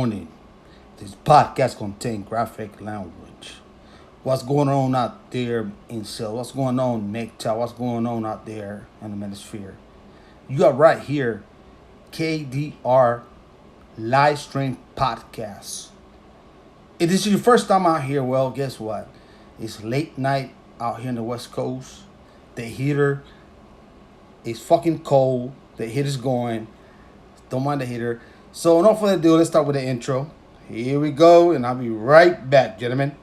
warning. This podcast contains graphic language. What's going on out there in cell? What's going on, MGTOW? What's going on out there in the manosphere? You are right here, KDR Live Stream Podcast. If this is your first time out here, well, guess what? It's late night out here in the West Coast. The heater is fucking cold. The heater's going. Don't mind the heater. So, no further ado, let's start with the intro. Here we go, and I'll be right back, gentlemen.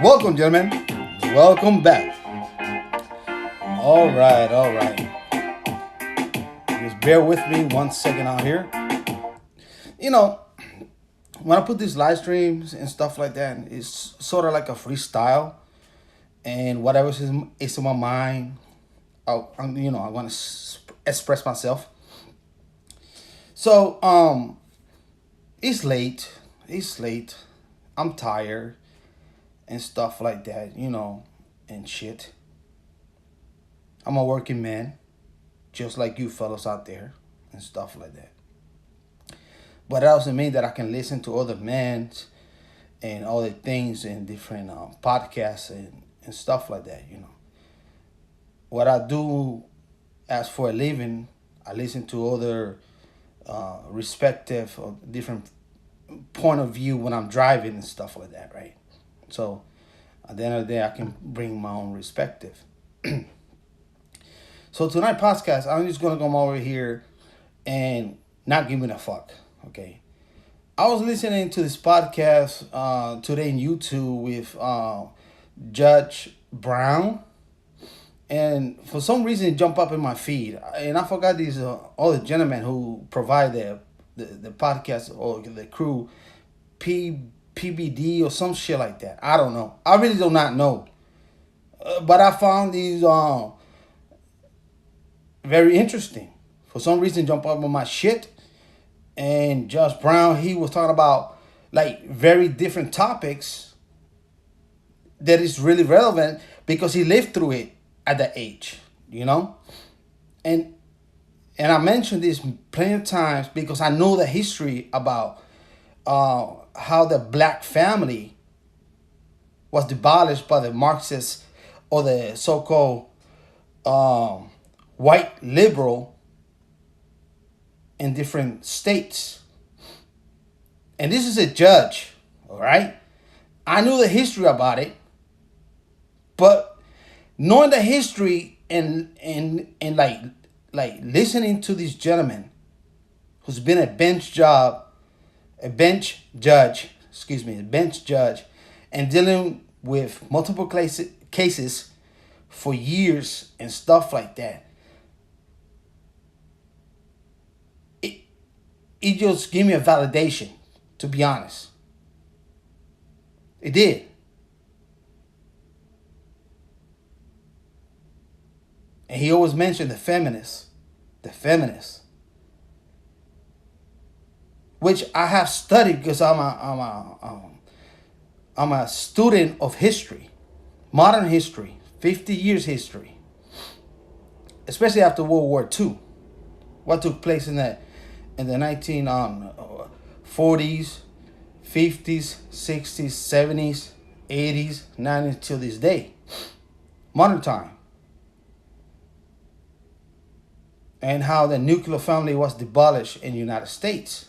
Welcome, gentlemen. Welcome back. All right. Just bear with me 1 second out here. You know, when I put these live streams and stuff like that, it's sort of like a freestyle. And whatever is in my mind, I want to express myself. So, it's late. I'm tired. And stuff like that, and shit. I'm a working man, just like you fellas out there, and stuff like that. But that doesn't mean that I can listen to other men and other things in different podcasts and stuff like that, What I do as for a living, I listen to other respective or different point of view when I'm driving and stuff like that, right? So, at the end of the day, I can bring my own perspective. So, tonight's podcast, I'm just going to come over here and not giving a fuck, okay? I was listening to this podcast today on YouTube with Judge Brown. And for some reason, it jumped up in my feed. And I forgot these other gentlemen who provide the podcast or the crew, PBD or some shit like that. I don't know. I really do not know. But I found these very interesting. For some reason, jump up on my shit. And Judge Brown, he was talking about like very different topics that is really relevant because he lived through it at that age, And I mentioned this plenty of times because I know the history about how the black family was demolished by the Marxists or the so-called white liberal in different states. And this is a judge, all right? I knew the history about it, but knowing the history and like listening to this gentleman who's been a bench judge, and dealing with multiple cases for years and stuff like that. It just gave me a validation, to be honest. It did. And he always mentioned the feminists. Which I have studied because I'm a student of history, modern history, 50 years history, especially after World War II. What took place in the 1940s, 50s, 60s, 70s, 80s, 90s till this day, modern time, and how the nuclear family was demolished in the United States.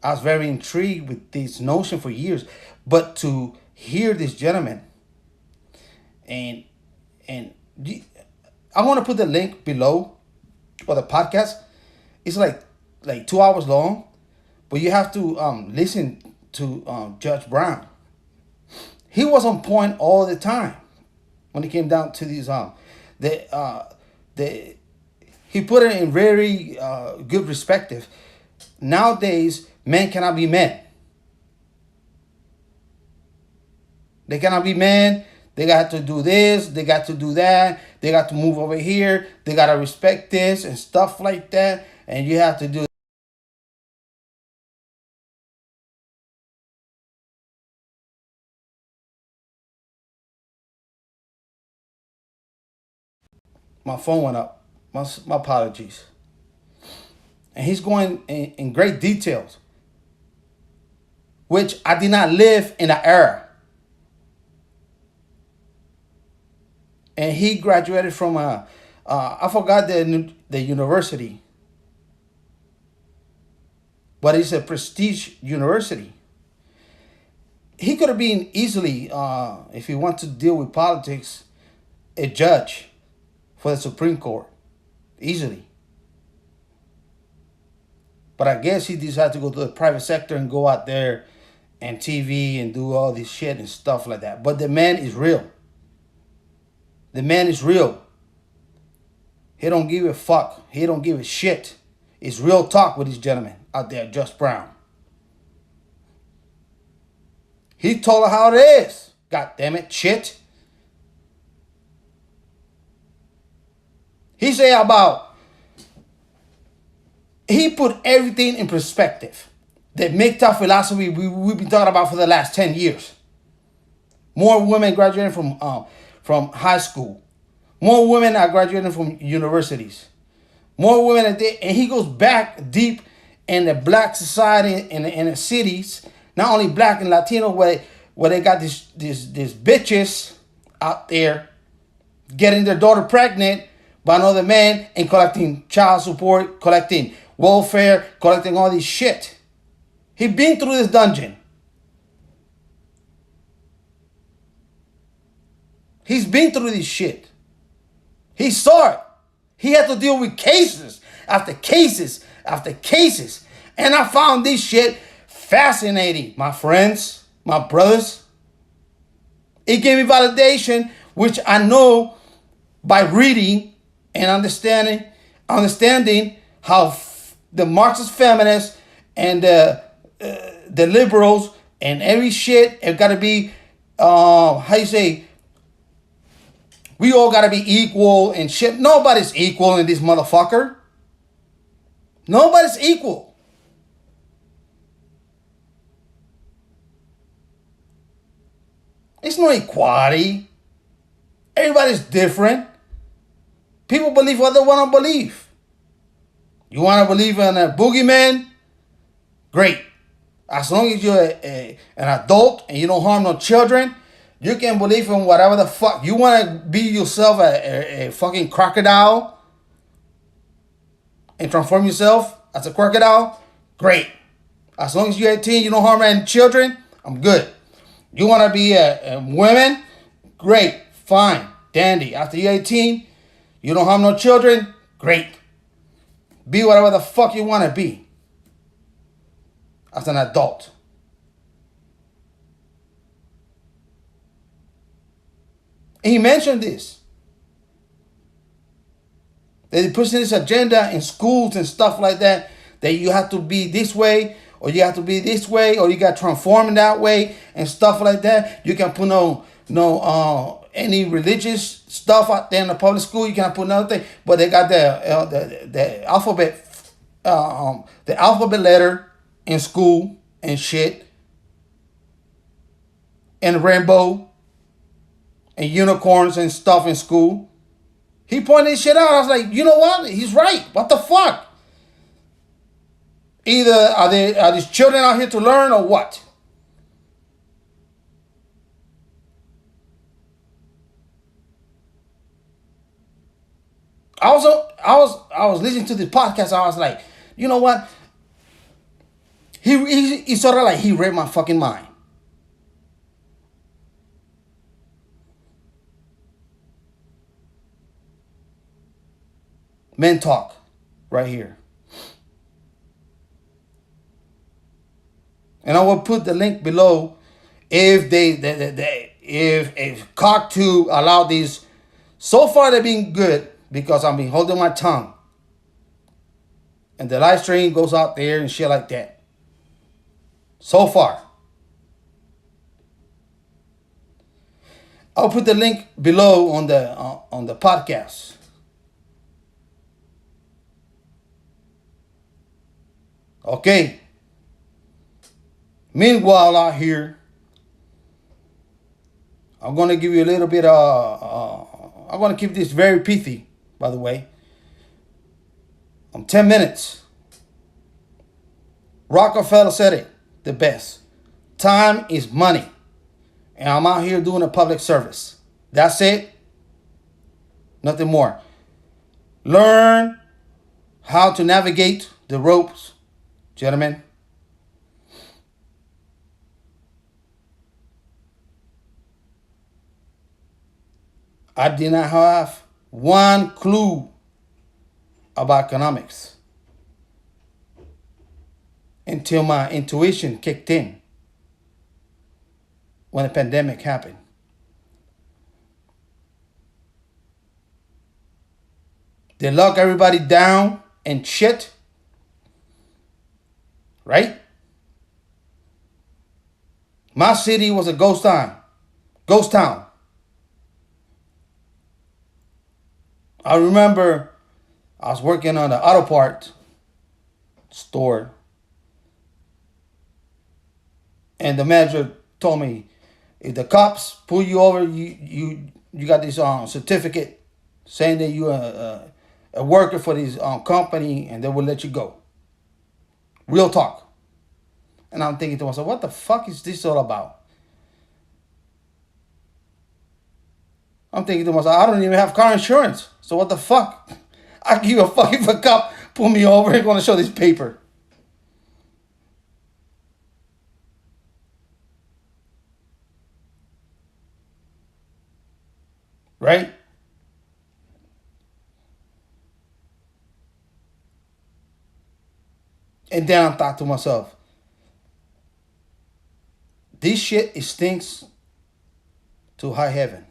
I was very intrigued with this notion for years, but to hear this gentleman, and I want to put the link below for the podcast. It's like 2 hours long, but you have to listen to Judge Brown. He was on point all the time when it came down to these the he put it in very good perspective. Nowadays, men cannot be men. They cannot be men. They got to do this. They got to do that. They got to move over here. They got to respect this and stuff like that. And you have to do. My phone went up. My apologies. And he's going in great details, which I did not live in that era. And he graduated from I forgot the university, but it's a prestige university. He could have been easily, if he wanted to deal with politics, a judge for the Supreme Court, easily. But I guess he decided to go to the private sector and go out there and TV and do all this shit and stuff like that. But the man is real. The man is real. He don't give a fuck. He don't give a shit. It's real talk with this gentleman out there, Judge Brown. He told her how it is. God damn it, shit. He say about, he put everything in perspective. The MGTOW philosophy we've been talking about for the last 10 years. More women graduating from high school. More women are graduating from universities. More women, and he goes back deep in the black society in the cities, not only black and Latino, where they got these bitches out there getting their daughter pregnant by another man and collecting child support, collecting welfare, collecting all this shit. He been through this dungeon. He's been through this shit. He saw it. He had to deal with cases after cases after cases. And I found this shit fascinating, my friends, my brothers. It gave me validation, which I know by reading and understanding how the Marxist feminists and the liberals and every shit have got to be, how you say, we all got to be equal and shit. Nobody's equal in this motherfucker. Nobody's equal. It's no equality. Everybody's different. People believe what they want to believe. You want to believe in a boogeyman? Great. As long as you're an adult and you don't harm no children, you can believe in whatever the fuck. You want to be yourself a fucking crocodile and transform yourself as a crocodile? Great. As long as you're 18, you don't harm any children, I'm good. You want to be a woman? Great. Fine. Dandy. After you're 18, you don't harm no children? Great. Be whatever the fuck you want to be as an adult. And he mentioned this. That he puts in this agenda in schools and stuff like that, that you have to be this way, or you have to be this way, or you got to transform in that way, and stuff like that. You can put no any religious stuff out there in the public school. You can't put another thing. But they got the alphabet letter in school and shit, and rainbow and unicorns and stuff in school. He pointed this shit out. I was like, you know what? He's right. What the fuck? Either are these children out here to learn or what? I was listening to this podcast. I was like, you know what? He sort of like he read my fucking mind. Men talk right here. And I will put the link below if if Cock2 allow these. So far they've been good because I've been holding my tongue. And the live stream goes out there and shit like that. So far. I'll put the link below on the podcast. Okay. Meanwhile, out here, I'm gonna give you a little bit I'm gonna keep this very pithy, by the way. 10 minutes. Rockefeller said it the best. Time is money. And I'm out here doing a public service. That's it. Nothing more. Learn how to navigate the ropes, gentlemen. I did not have one clue about economics until my intuition kicked in when the pandemic happened. They lock everybody down and shit. Right? My city was a ghost town. Ghost town. I remember I was working on an auto part store. And the manager told me, if the cops pull you over, you got this certificate saying that you're a worker for this company, and they will let you go. Real talk. And I'm thinking to myself, what the fuck is this all about? I'm thinking to myself, I don't even have car insurance. So what the fuck? I give a fuck if a cop pull me over and gonna show this paper. Right? And then I thought to myself, this shit stinks to high heaven.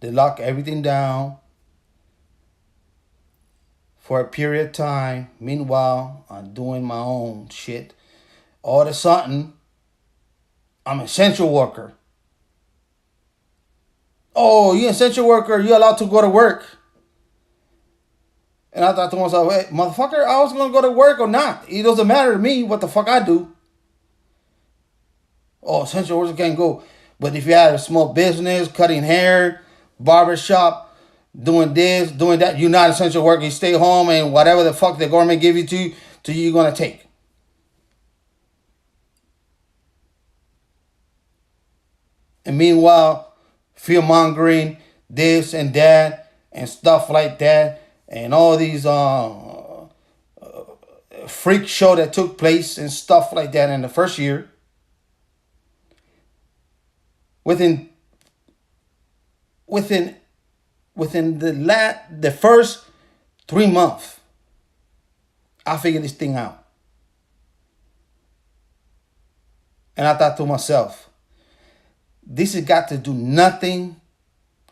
They lock everything down for a period of time. Meanwhile, I'm doing my own shit. All of a sudden, I'm an essential worker. Oh, you're an essential worker. You're allowed to go to work. And I thought to myself, hey, motherfucker, I was going to go to work or not. It doesn't matter to me what the fuck I do. Oh, essential workers can't go. But if you have a small business, cutting hair, barbershop, doing this, doing that, you're not essential worker. You stay home and whatever the fuck the government give you to you're going to take. And meanwhile, fear-mongering, this and that, and stuff like that, and all these freak show that took place and stuff like that in the first year. Within the first 3 months, I figured this thing out. And I thought to myself, this has got to do nothing.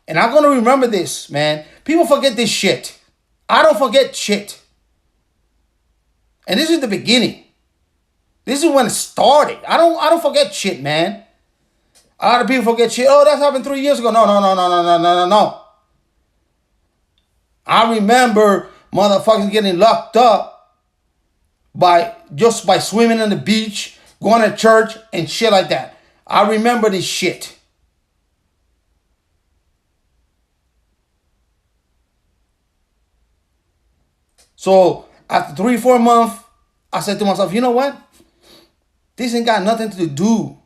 And I'm going to remember this, man. People forget this shit. I don't forget shit. And this is the beginning. This is when it started. I don't forget shit, man. A lot of people forget shit. Oh, that happened 3 years ago. No. I remember motherfuckers getting locked up by swimming on the beach, going to church, and shit like that. I remember this shit. So after 3-4 months, I said to myself, you know what? This ain't got nothing to do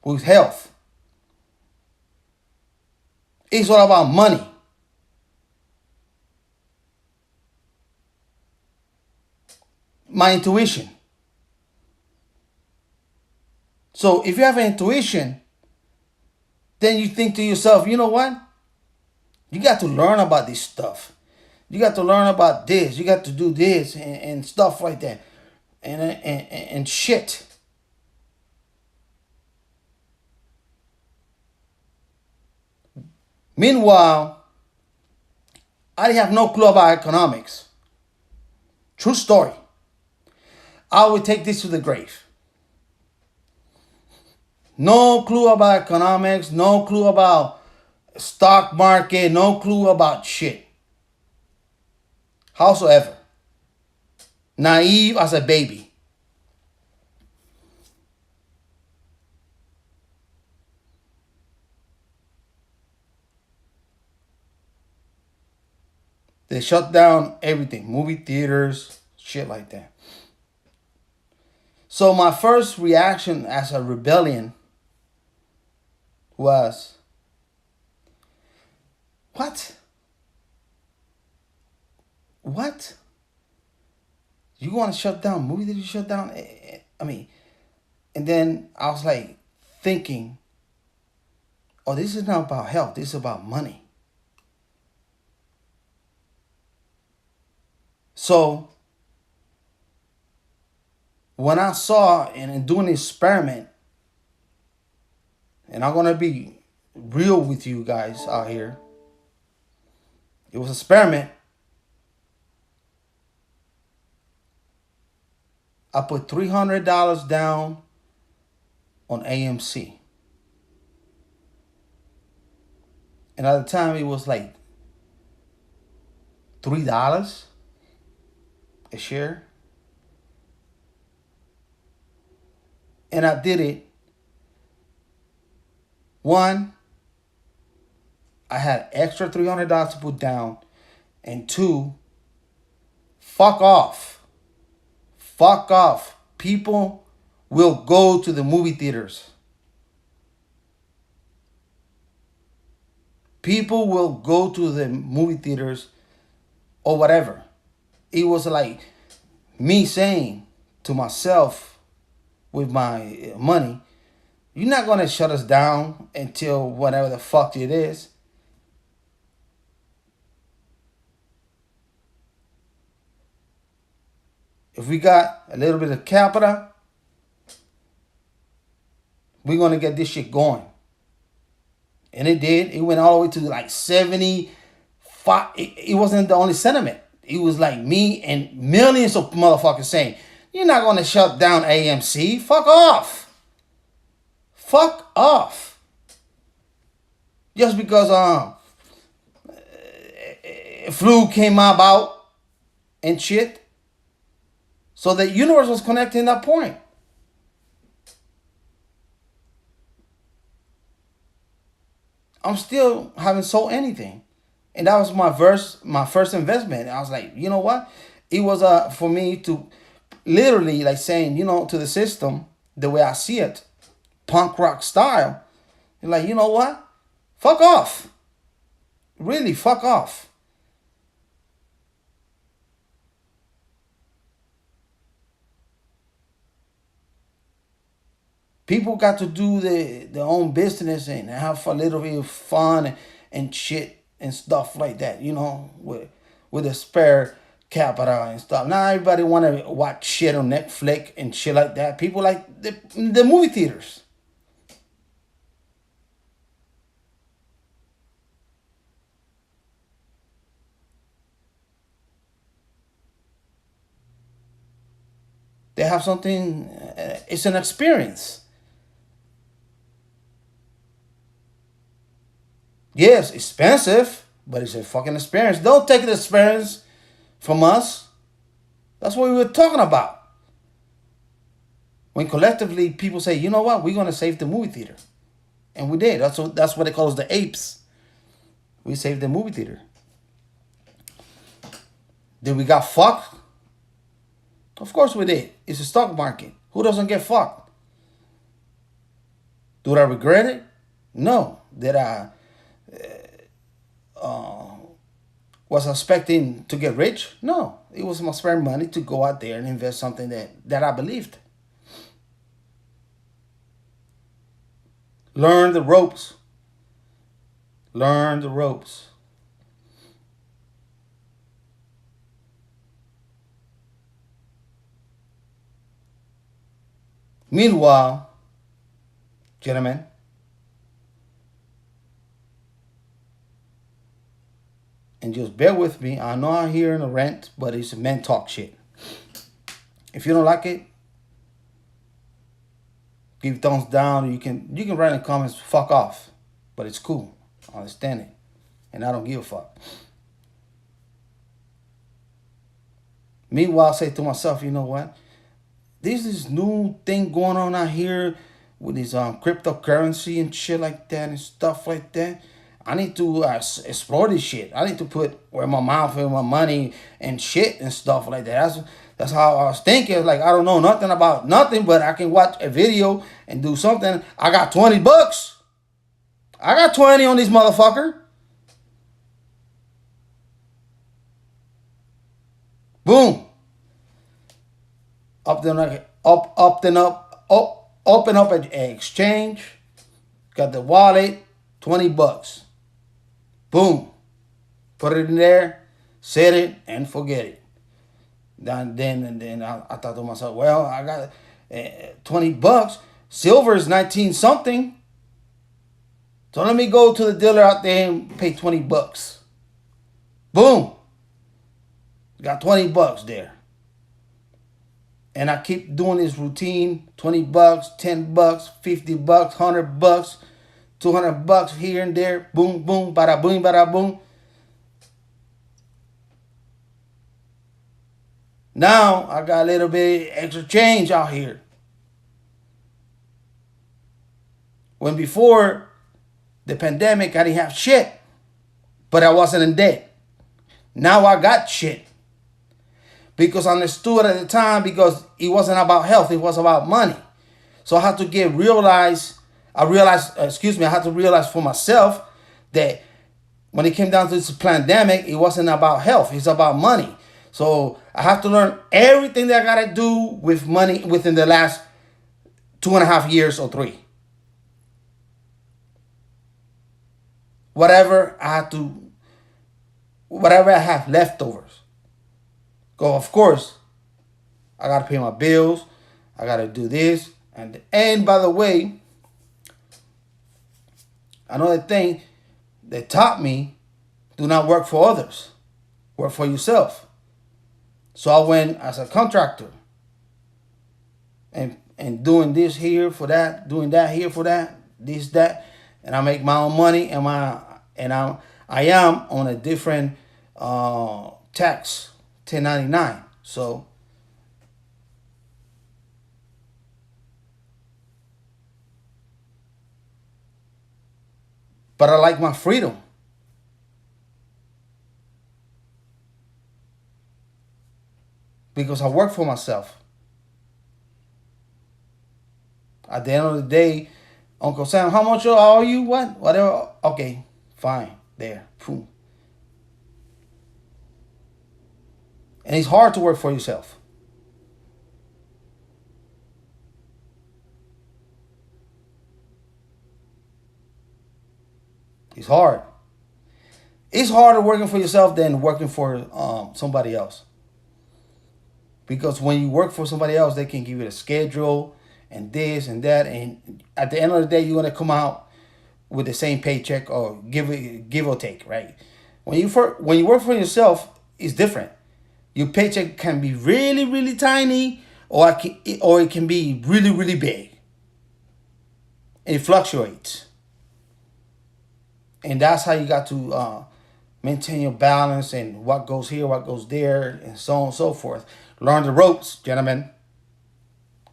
with health. It's all about money. My intuition. So if you have an intuition, then you think to yourself, you know what? You got to learn about this stuff. You got to learn about this. You got to do this and stuff like that. And shit. Meanwhile, I have no clue about economics. True story. I would take this to the grave. No clue about economics, no clue about stock market, no clue about shit. Howsoever, naive as a baby. They shut down everything, movie theaters, shit like that. So my first reaction as a rebellion was, what? What? You want to shut down movie theaters? Shut down? I mean, and then I was like thinking, oh, this is not about health. This is about money. So when I saw and doing an experiment, and I'm gonna be real with you guys out here, it was an experiment. I put $300 down on AMC, and at the time it was like $3 a share. And I did it. One, I had extra $300 to put down. And two, fuck off. Fuck off. People will go to the movie theaters. People will go to the movie theaters or whatever. It was like me saying to myself, with my money, you're not going to shut us down until whatever the fuck it is. If we got a little bit of capital, we're going to get this shit going. And it did. It went all the way to like 75. It wasn't the only sentiment. It was like me and millions of motherfuckers saying, you're not going to shut down AMC. Fuck off. Fuck off. Just because flu came about and shit. So the universe was connecting that point. I'm still haven't sold anything. And that was my first investment. I was like, you know what? It was for me to literally like saying, to the system, the way I see it, punk rock style. You're like, you know what? Fuck off. Really, fuck off. People got to do their own business and have a little bit of fun and shit and stuff like that, with a spare capital and stuff. Now everybody want to watch shit on Netflix and shit like that. People like the movie theaters. They have something, it's an experience. Yes, expensive, but it's a fucking experience. Don't take the experience from us. That's what we were talking about. When collectively people say, you know what, we're going to save the movie theater. And we did. That's what they call us, the apes. We saved the movie theater. Did we got fucked? Of course we did. It's a stock market. Who doesn't get fucked? Do I regret it? No. Did I was expecting to get rich? No. It was my spare money to go out there and invest something that I believed. Learn the ropes. Learn the ropes. Meanwhile, gentlemen, and just bear with me. I know I'm hearing a rant, but it's men talk shit. If you don't like it, give thumbs down. You can write in the comments, fuck off. But it's cool. I understand it. And I don't give a fuck. Meanwhile, I say to myself, you know what? There's this new thing going on out here with this cryptocurrency and shit like that and stuff like that. I need to explore this shit. I need to put where my mouth and my money and shit and stuff like that. That's how I was thinking. Like, I don't know nothing about nothing, but I can watch a video and do something. I got $20. I got 20 on this motherfucker. Boom. Open up an exchange. Got the wallet, $20. Boom. Put it in there, set it, and forget it. Then I thought to myself, well, I got $20. Silver is 19 something. So let me go to the dealer out there and pay $20. Boom. Got $20 there. And I keep doing this routine, $20, $10, $50, $100, $200 here and there. Boom, boom, bada boom, bada boom. Now I got a little bit extra change out here. When before the pandemic, I didn't have shit, but I wasn't in debt. Now I got shit. Because I understood at the time, because it wasn't about health, it was about money. So I had to I had to realize for myself that when it came down to this pandemic, it wasn't about health, it's about money. So I have to learn everything that I gotta do with money within the last 2.5 years or 3. Whatever I have leftovers. So of course, I gotta pay my bills. I gotta do this. And by the way, another thing they taught me, do not work for others. Work for yourself. So I went as a contractor. And doing this here for that, doing that here for that, this, that. And I make my own money and I am on a different tax. 1099. So but I like my freedom. Because I work for myself. At the end of the day, Uncle Sam, how much are you? What? Whatever. Okay, fine. There. Boom. And it's hard to work for yourself. It's hard. It's harder working for yourself than working for somebody else. Because when you work for somebody else, they can give you a schedule and this and that. And at the end of the day, you're going to come out with the same paycheck or give or take, right? When you work for yourself, it's different. Your paycheck can be really, really tiny, or it can be really, really big. It fluctuates. And that's how you got to maintain your balance and what goes here, what goes there, and so on and so forth. Learn the ropes, gentlemen.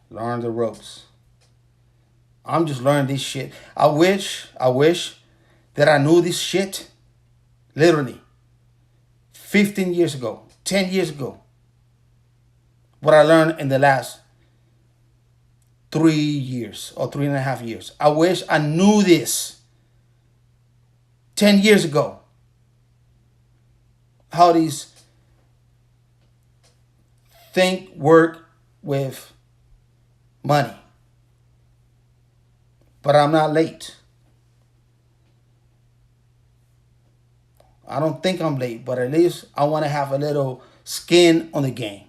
Learn the ropes. I'm just learning this shit. I wish that I knew this shit literally 15 years ago. 10 years ago, what I learned in the last 3 years or 3.5 years. I wish I knew this 10 years ago. How these work with money. But I'm not late. I don't think I'm late, but at least I want to have a little skin on the game.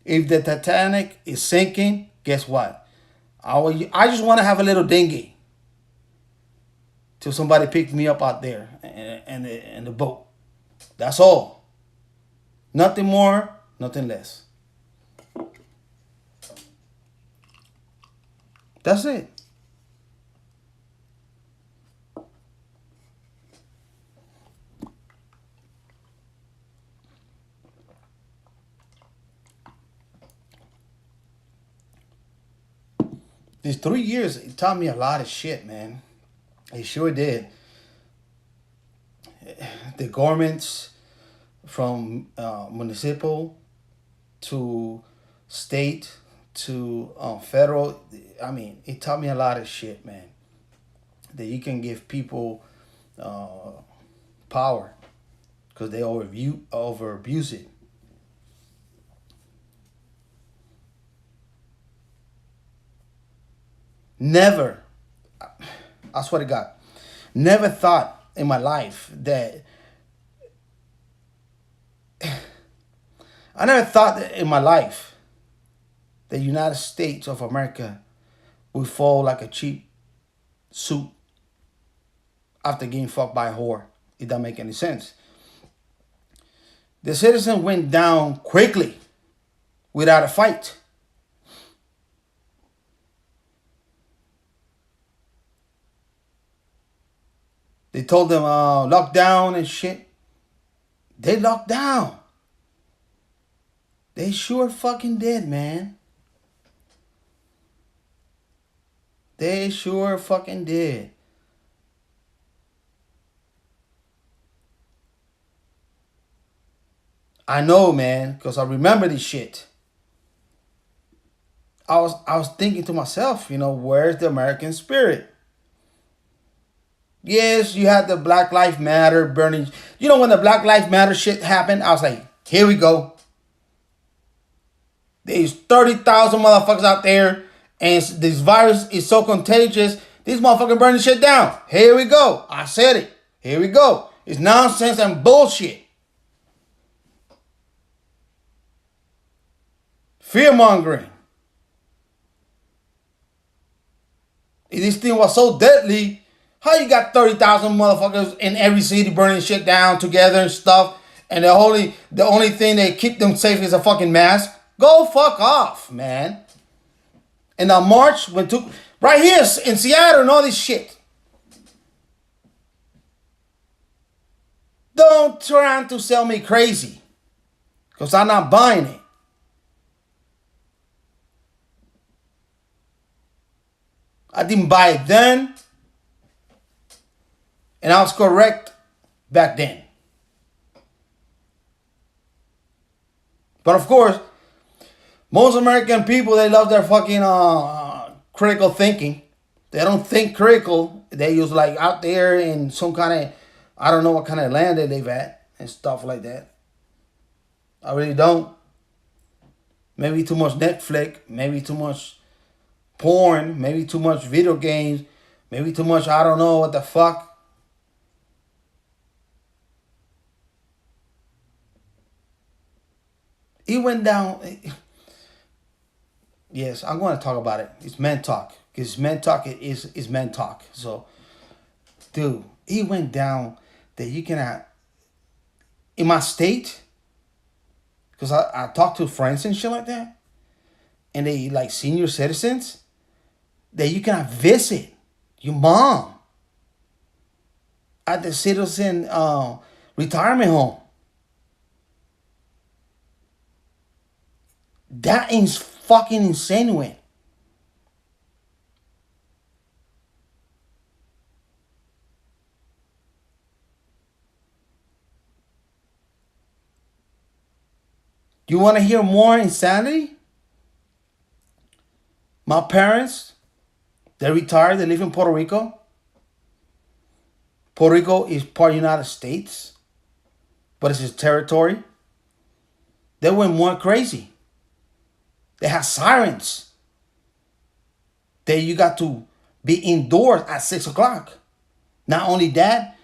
If the Titanic is sinking, guess what? I just want to have a little dinghy till somebody picks me up out there and the boat. That's all. Nothing more, nothing less. That's it. These 3 years, it taught me a lot of shit, man. It sure did. The governments, from municipal to state to federal, I mean, it taught me a lot of shit, man. That you can give people power because they over abuse it. Never, I swear to God, never thought in my life that I never thought that in my life the United States of America would fall like a cheap suit after getting fucked by a whore. It doesn't make any sense. The citizen went down quickly without a fight. They told them lock down and shit. They locked down. They sure fucking did, man. They sure fucking did. I know, man, because I remember this shit. I was thinking to myself, where's the American spirit? Yes, you had the Black Lives Matter burning. When the Black Lives Matter shit happened, I was like, here we go. There's 30,000 motherfuckers out there, and this virus is so contagious. These motherfuckers burning shit down. Here we go. I said it. Here we go. It's nonsense and bullshit. Fear-mongering. If this thing was so deadly, how you got 30,000 motherfuckers in every city burning shit down together and stuff, and the only thing that keep them safe is a fucking mask? Go fuck off, man. And the march took right here in Seattle and all this shit. Don't try to sell me crazy, because I'm not buying it. I didn't buy it then, and I was correct back then. But of course, most American people, they love their fucking critical thinking. They don't think critical. They use like out there in some kind of, I don't know what kind of land they live at and stuff like that. I really don't. Maybe too much Netflix. Maybe too much porn. Maybe too much video games. Maybe too much, I don't know what the fuck. It went down. Yes, I'm going to talk about it. It's men talk. Because men talk is men talk. So, dude, it went down that you cannot, in my state, because I talk to friends and shit like that, and they like senior citizens, that you cannot visit your mom at the citizen retirement home. That is fucking insane, man. You want to hear more insanity? My parents, they retired. They live in Puerto Rico. Puerto Rico is part of the United States, but it's his territory. They went more crazy. They have sirens. That you got to be indoors at 6 o'clock. Not only that,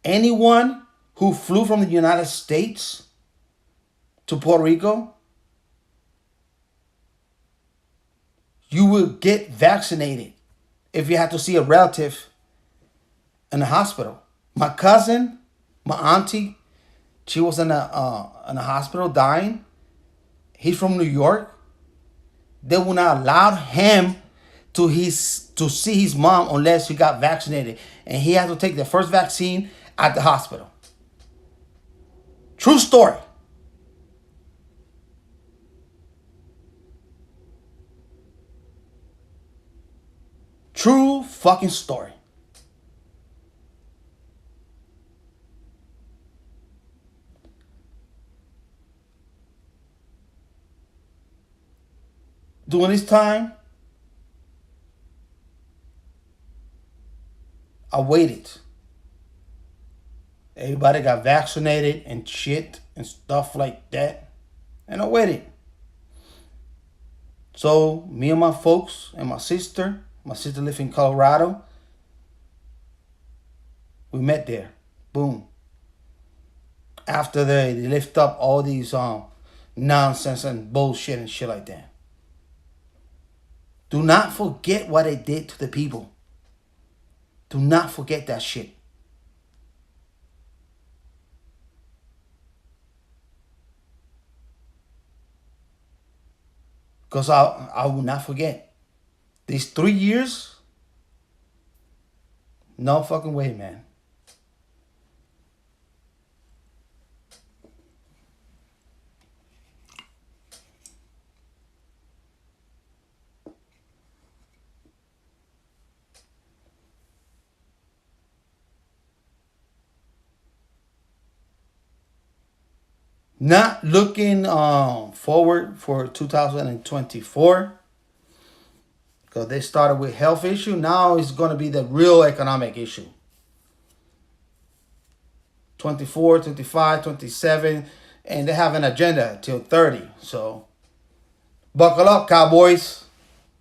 anyone who flew from the United States to Puerto Rico, You will get vaccinated if you have to see a relative in the hospital. My cousin, my auntie, she was in a hospital dying. He's from New York. They will not allow him to see his mom unless he got vaccinated, and he had to take the first vaccine at the hospital. True story. True fucking story. During this time, I waited. Everybody got vaccinated and shit and stuff like that. And I waited. So me and my folks and my sister lives in Colorado. We met there. Boom. After they lift up all these nonsense and bullshit and shit like that. Do not forget what they did to the people. Do not forget that shit. Because I will not forget. These 3 years, no fucking way, man. Not looking forward for 2024 because they started with health issue. Now it's going to be the real economic issue. 24, 25, 27, and they have an agenda till 30. So buckle up, cowboys,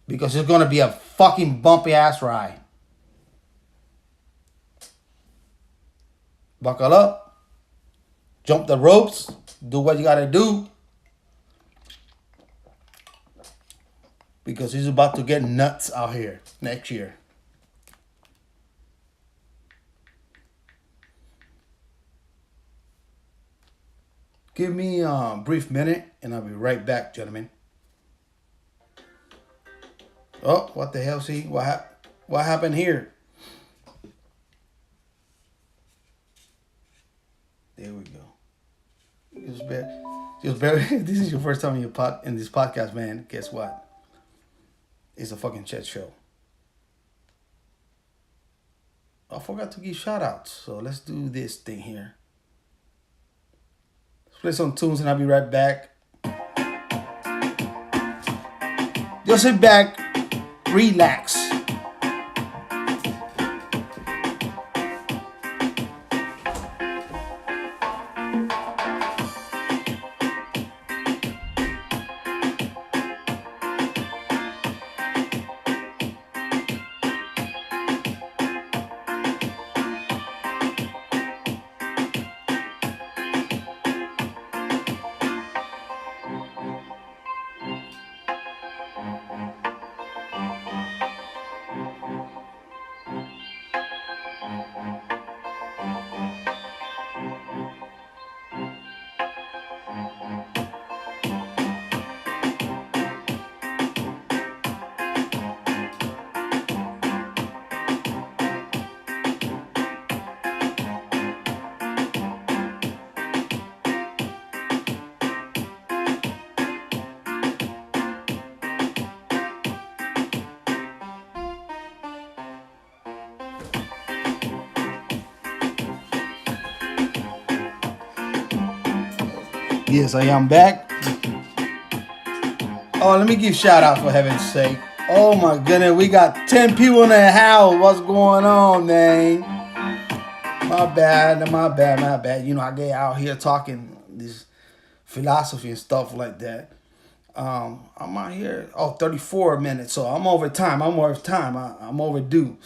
because it's going to be a fucking bumpy ass ride. Buckle up, jump the ropes. Do what you gotta do. Because he's about to get nuts out here next year. Give me a brief minute and I'll be right back, gentlemen. Oh, what the hell, see? What happened here? There we go. Just bear. This is your first time in this podcast, man. Guess what? It's a fucking chat show. I forgot to give shout outs, so let's do this thing here. Let's play some tunes and I'll be right back. Just sit back, relax. Yes, I am back. Oh, let me give shout out for heaven's sake. Oh my goodness, we got 10 people in the house. What's going on, man? My bad. You know, I get out here talking this philosophy and stuff like that. I'm out here, 34 minutes, so I'm over time. I'm overdue.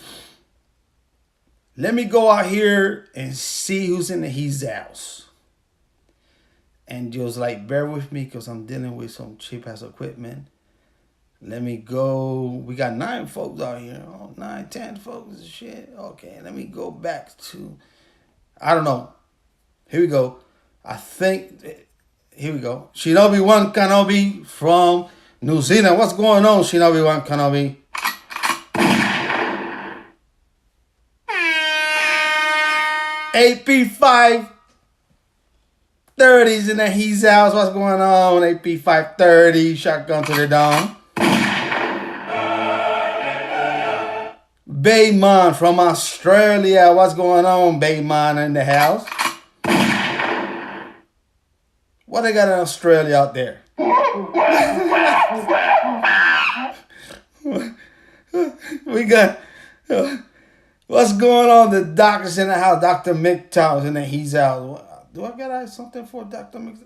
Let me go out here and see who's in his house. And just like bear with me because I'm dealing with some cheap ass equipment. Let me go. We got 9 folks out here. Oh, 9, 10 folks. Shit. Okay, let me go back to. I don't know. Here we go. I think. Here we go. Shinobi One Kanobi from New Zealand. What's going on, Shinobi One Kanobi? AP530's in the He's house. What's going on? AP530. Shotgun to the dome. Bayman from Australia. What's going on, Bayman in the house? What they got in Australia out there? We got... What's going on? The doctor's in the house. Dr. MGTOW in there. He's out. Do I got something for Dr. MGTOW?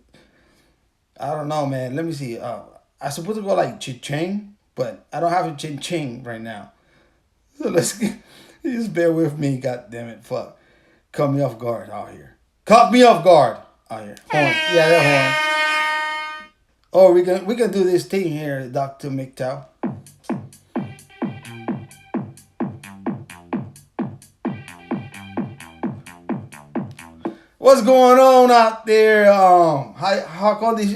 I don't know, man. Let me see. I supposed to go like Ching, but I don't have a Ching right now. So let's just bear with me. God damn it. Fuck. Caught me off guard out here. Caught me off guard out here. Horn. Yeah, that horn. Oh, we can do this thing here, Dr. MGTOW. What's going on out there? How come these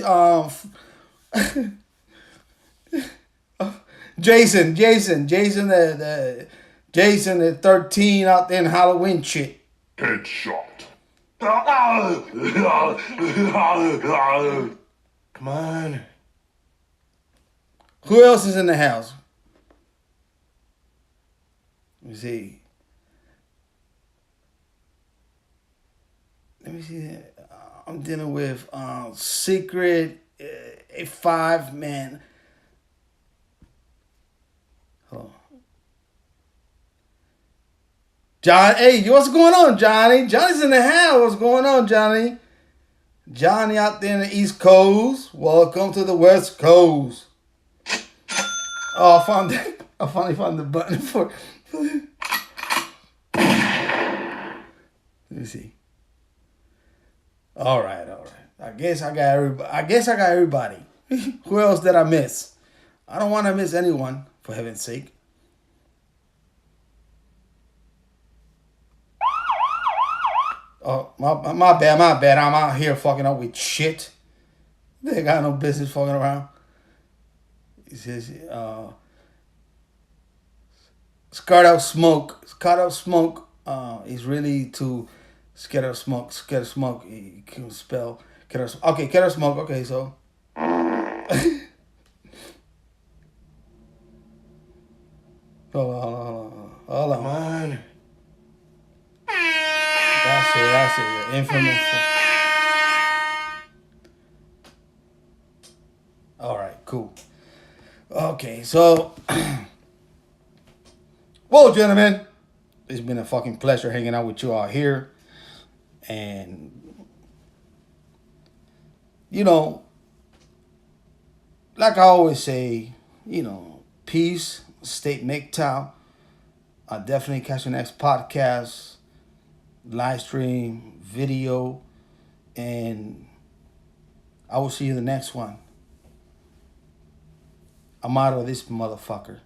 Jason the 13 out there in Halloween shit. Headshot. Come on. Who else is in the house? Let me see. I'm dealing with Secret A5, man. Hold on. John, hey, what's going on, Johnny? Johnny's in the house. What's going on, Johnny? Johnny out there in the East Coast. Welcome to the West Coast. Oh, I finally found the button for. Let me see. All right. I guess I got everybody. Who else did I miss? I don't want to miss anyone, for heaven's sake. Oh, my bad. I'm out here fucking up with shit. They ain't got no business fucking around. He says, Scared of smoke is really too scared of smoke. He can spell scared of smoke. Okay, so. Hold on. Come on. That's it. Infamous. All right, cool. Okay, so. Well, gentlemen, it's been a fucking pleasure hanging out with you all here. And, you know, like I always say, you know, peace, stay MGTOW. I'll definitely catch the next podcast, live stream, video, and I will see you in the next one. I'm out of this motherfucker.